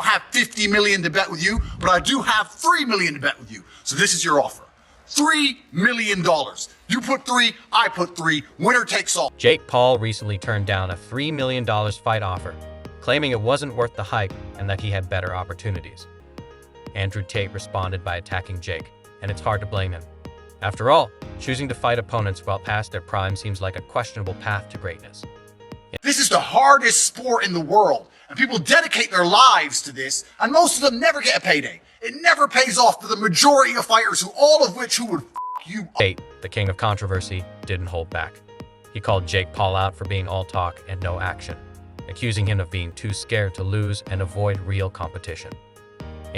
don't have 50 million to bet with you, but I do have 3 million to bet with you. So this is your offer. $3 million. You put 3, I put 3. Winner takes all. Jake Paul recently turned down a $3 million fight offer, claiming it wasn't worth the hype and that he had better opportunities. Andrew Tate responded by attacking Jake, and it's hard to blame him. After all, choosing to fight opponents while past their prime seems like a questionable path to greatness. This is the hardest sport in the world, and people dedicate their lives to this, and most of them never get a payday. It never pays off for the majority of fighters, who would you up. Tate, the king of controversy, didn't hold back. He called Jake Paul out for being all talk and no action, accusing him of being too scared to lose and avoid real competition.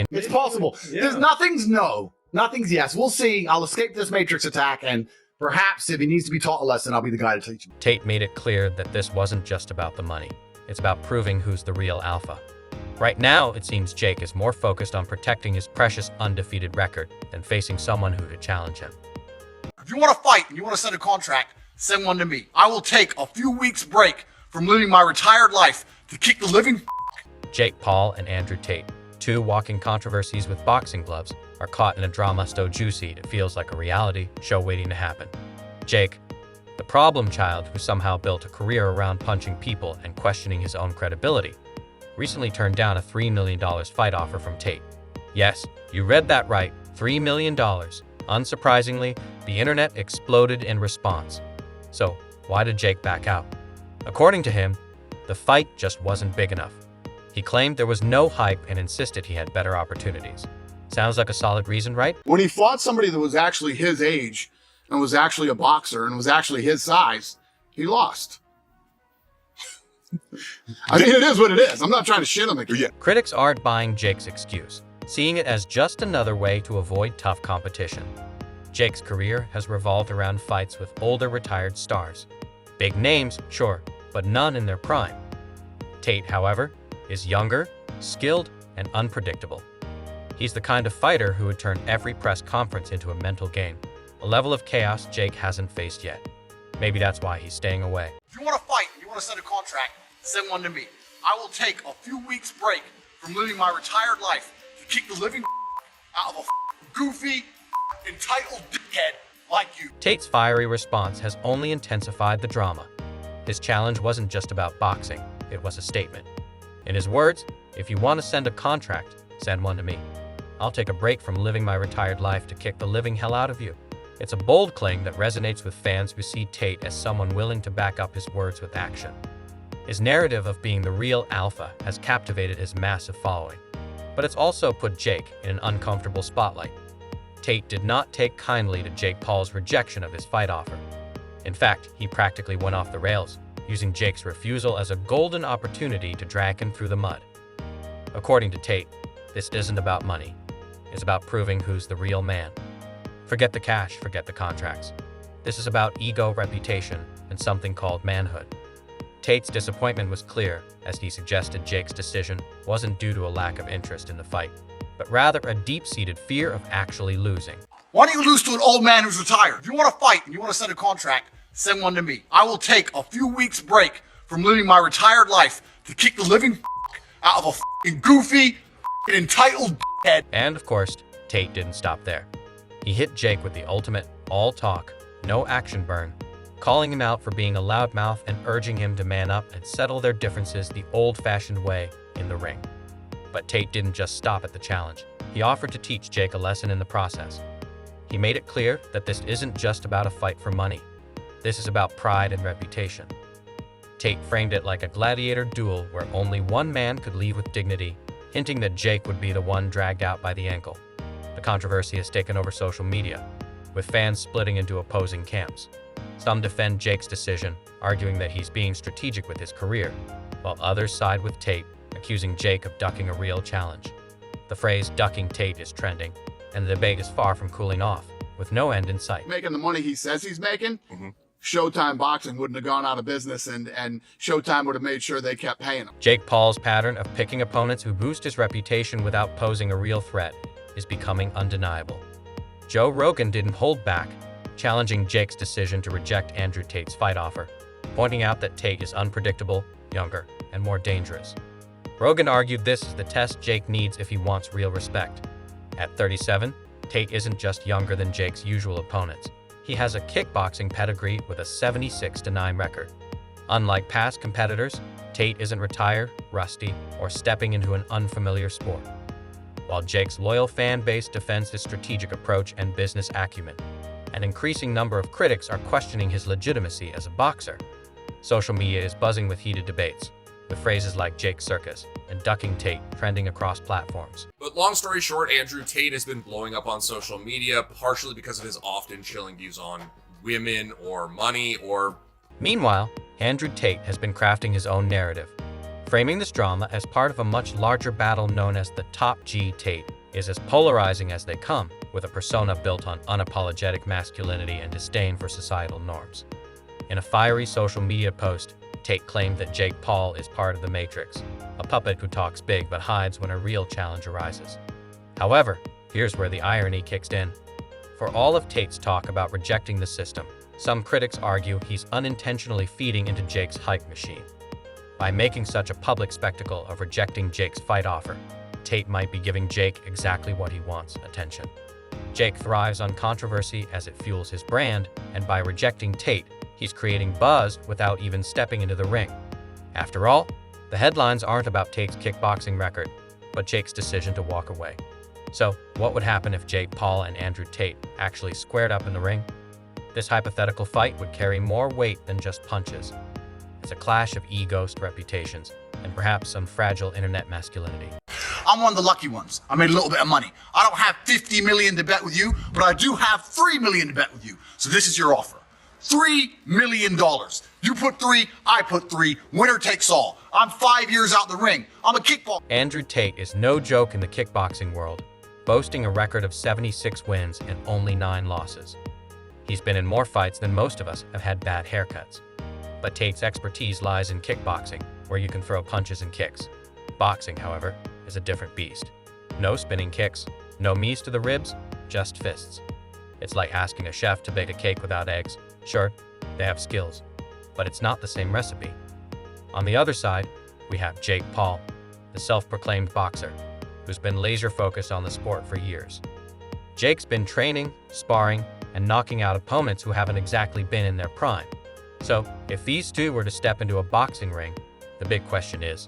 It's possible. There's nothing's no, nothing's yes. We'll see. I'll escape this Matrix attack, and perhaps if he needs to be taught a lesson, I'll be the guy to teach him. Tate made it clear that this wasn't just about the money. It's about proving who's the real alpha. Right now, it seems Jake is more focused on protecting his precious undefeated record than facing someone who could challenge him. If you want to fight and you want to send a contract, send one to me. I will take a few weeks break from living my retired life to kick the living Jake Paul and Andrew Tate, two walking controversies with boxing gloves, are caught in a drama so juicy it feels like a reality show waiting to happen. Jake, the problem child who somehow built a career around punching people and questioning his own credibility, recently turned down a $3 million fight offer from Tate. Yes, you read that right, $3 million. Unsurprisingly, the internet exploded in response. So, why did Jake back out? According to him, the fight just wasn't big enough. He claimed there was no hype and insisted he had better opportunities. Sounds like a solid reason, right? When he fought somebody that was actually his age and was actually a boxer and was actually his size, he lost. I mean, it is what it is. I'm not trying to shit on the kid. Critics aren't buying Jake's excuse, seeing it as just another way to avoid tough competition. Jake's career has revolved around fights with older retired stars. Big names, sure, but none in their prime. Tate, however, is younger, skilled, and unpredictable. He's the kind of fighter who would turn every press conference into a mental game, a level of chaos Jake hasn't faced yet. Maybe that's why he's staying away. If you want to fight and you want to send a contract, send one to me. I will take a few weeks break from living my retired life to kick the living out of a goofy, entitled dickhead like you. Tate's fiery response has only intensified the drama. His challenge wasn't just about boxing, it was a statement. In his words, if you want to send a contract, send one to me. I'll take a break from living my retired life to kick the living hell out of you. It's a bold claim that resonates with fans who see Tate as someone willing to back up his words with action. His narrative of being the real alpha has captivated his massive following, but it's also put Jake in an uncomfortable spotlight. Tate did not take kindly to Jake Paul's rejection of his fight offer. In fact, he practically went off the rails, using Jake's refusal as a golden opportunity to drag him through the mud. According to Tate, this isn't about money. It's about proving who's the real man. Forget the cash, forget the contracts. This is about ego, reputation, and something called manhood. Tate's disappointment was clear, as he suggested Jake's decision wasn't due to a lack of interest in the fight, but rather a deep-seated fear of actually losing. Why don't you lose to an old man who's retired? If you want to fight and you want to send a contract, send one to me. I will take a few weeks break from living my retired life to kick the living out of a goofy, entitled dickhead. And of course, Tate didn't stop there. He hit Jake with the ultimate all-talk, no-action burn, calling him out for being a loudmouth and urging him to man up and settle their differences the old-fashioned way in the ring. But Tate didn't just stop at the challenge. He offered to teach Jake a lesson in the process. He made it clear that this isn't just about a fight for money. This is about pride and reputation. Tate framed it like a gladiator duel where only one man could leave with dignity, hinting that Jake would be the one dragged out by the ankle. The controversy has taken over social media, with fans splitting into opposing camps. Some defend Jake's decision, arguing that he's being strategic with his career, while others side with Tate, accusing Jake of ducking a real challenge. The phrase "ducking Tate" is trending, and the debate is far from cooling off, with no end in sight. Making the money he says he's making, Showtime Boxing wouldn't have gone out of business, and Showtime would have made sure they kept paying him. Jake Paul's pattern of picking opponents who boost his reputation without posing a real threat is becoming undeniable. Joe Rogan didn't hold back, challenging Jake's decision to reject Andrew Tate's fight offer, pointing out that Tate is unpredictable, younger, and more dangerous. Rogan argued this is the test Jake needs if he wants real respect. At 37, Tate isn't just younger than Jake's usual opponents. He has a kickboxing pedigree with a 76-9 record. Unlike past competitors, Tate isn't retired, rusty, or stepping into an unfamiliar sport. While Jake's loyal fan base defends his strategic approach and business acumen, an increasing number of critics are questioning his legitimacy as a boxer. Social media is buzzing with heated debates, with phrases like Jake Circus and ducking Tate trending across platforms. But long story short, Andrew Tate has been blowing up on social media, partially because of his often chilling views on women or money or... Meanwhile, Andrew Tate has been crafting his own narrative. Framing this drama as part of a much larger battle known as the Top G Tate is as polarizing as they come, with a persona built on unapologetic masculinity and disdain for societal norms. In a fiery social media post, Tate claimed that Jake Paul is part of the Matrix, a puppet who talks big but hides when a real challenge arises. However, here's where the irony kicks in. For all of Tate's talk about rejecting the system, some critics argue he's unintentionally feeding into Jake's hype machine. By making such a public spectacle of rejecting Jake's fight offer, Tate might be giving Jake exactly what he wants: attention. Jake thrives on controversy as it fuels his brand, and by rejecting Tate, he's creating buzz without even stepping into the ring. After all, the headlines aren't about Tate's kickboxing record, but Jake's decision to walk away. So, what would happen if Jake Paul and Andrew Tate actually squared up in the ring? This hypothetical fight would carry more weight than just punches. It's a clash of egos, reputations, and perhaps some fragile internet masculinity. I'm one of the lucky ones. I made a little bit of money. I don't have 50 million to bet with you, but I do have 3 million to bet with you. So this is your offer. $3 million. You put 3, I put 3. Winner takes all. I'm 5 years out the ring. I'm a kickball. Andrew Tate is no joke in the kickboxing world, boasting a record of 76 wins and only 9 losses. He's been in more fights than most of us have had bad haircuts. But Tate's expertise lies in kickboxing, where you can throw punches and kicks. Boxing, however, is a different beast. No spinning kicks, no knees to the ribs, just fists. It's like asking a chef to bake a cake without eggs. Sure, they have skills, but it's not the same recipe. On the other side, we have Jake Paul, the self-proclaimed boxer, who's been laser-focused on the sport for years. Jake's been training, sparring, and knocking out opponents who haven't exactly been in their prime. So, if these two were to step into a boxing ring, the big question is,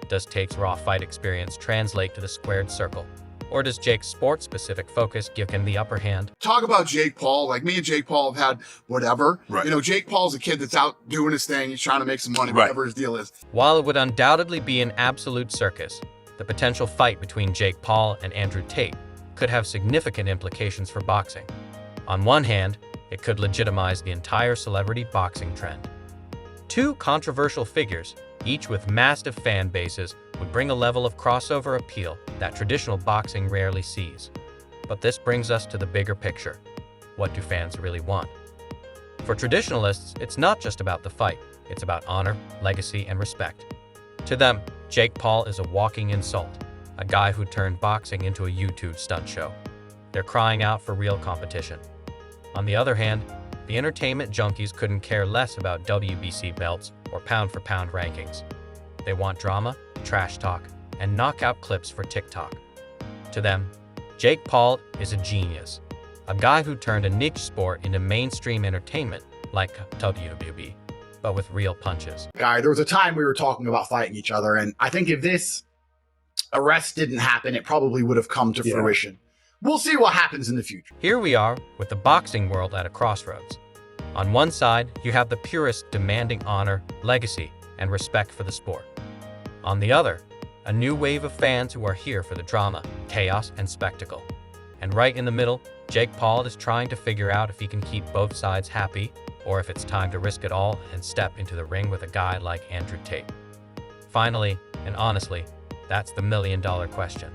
does Tate's raw fight experience translate to the squared circle? Or does Jake's sports-specific focus give him the upper hand? Talk about Jake Paul. Like, me and Jake Paul have had whatever. Right. You know, Jake Paul's a kid that's out doing his thing. He's trying to make some money, Right. whatever his deal is. While it would undoubtedly be an absolute circus, the potential fight between Jake Paul and Andrew Tate could have significant implications for boxing. On one hand, it could legitimize the entire celebrity boxing trend. Two controversial figures, each with massive fan bases, would bring a level of crossover appeal that traditional boxing rarely sees. But this brings us to the bigger picture. What do fans really want? For traditionalists, it's not just about the fight. It's about honor, legacy, and respect. To them, Jake Paul is a walking insult, a guy who turned boxing into a YouTube stunt show. They're crying out for real competition. On the other hand, the entertainment junkies couldn't care less about WBC belts or pound-for-pound rankings. They want drama, trash talk, and knockout clips for TikTok. To them, Jake Paul is a genius, a guy who turned a niche sport into mainstream entertainment like WWE, but with real punches. Guy, there was a time we were talking about fighting each other, and I think if this arrest didn't happen, it probably would have come to fruition. We'll see what happens in the future. Here we are with the boxing world at a crossroads. On one side, you have the purists demanding honor, legacy, and respect for the sport. On the other, a new wave of fans who are here for the drama, chaos, and spectacle. And right in the middle, Jake Paul is trying to figure out if he can keep both sides happy, or if it's time to risk it all and step into the ring with a guy like Andrew Tate. Finally, and honestly, that's the million-dollar question.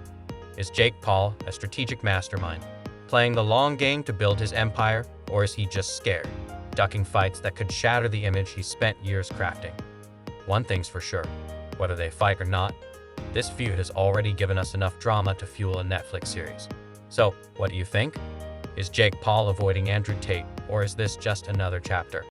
Is Jake Paul a strategic mastermind, playing the long game to build his empire, or is he just scared, ducking fights that could shatter the image he spent years crafting? One thing's for sure, whether they fight or not, this feud has already given us enough drama to fuel a Netflix series. So, what do you think? Is Jake Paul avoiding Andrew Tate, or is this just another chapter?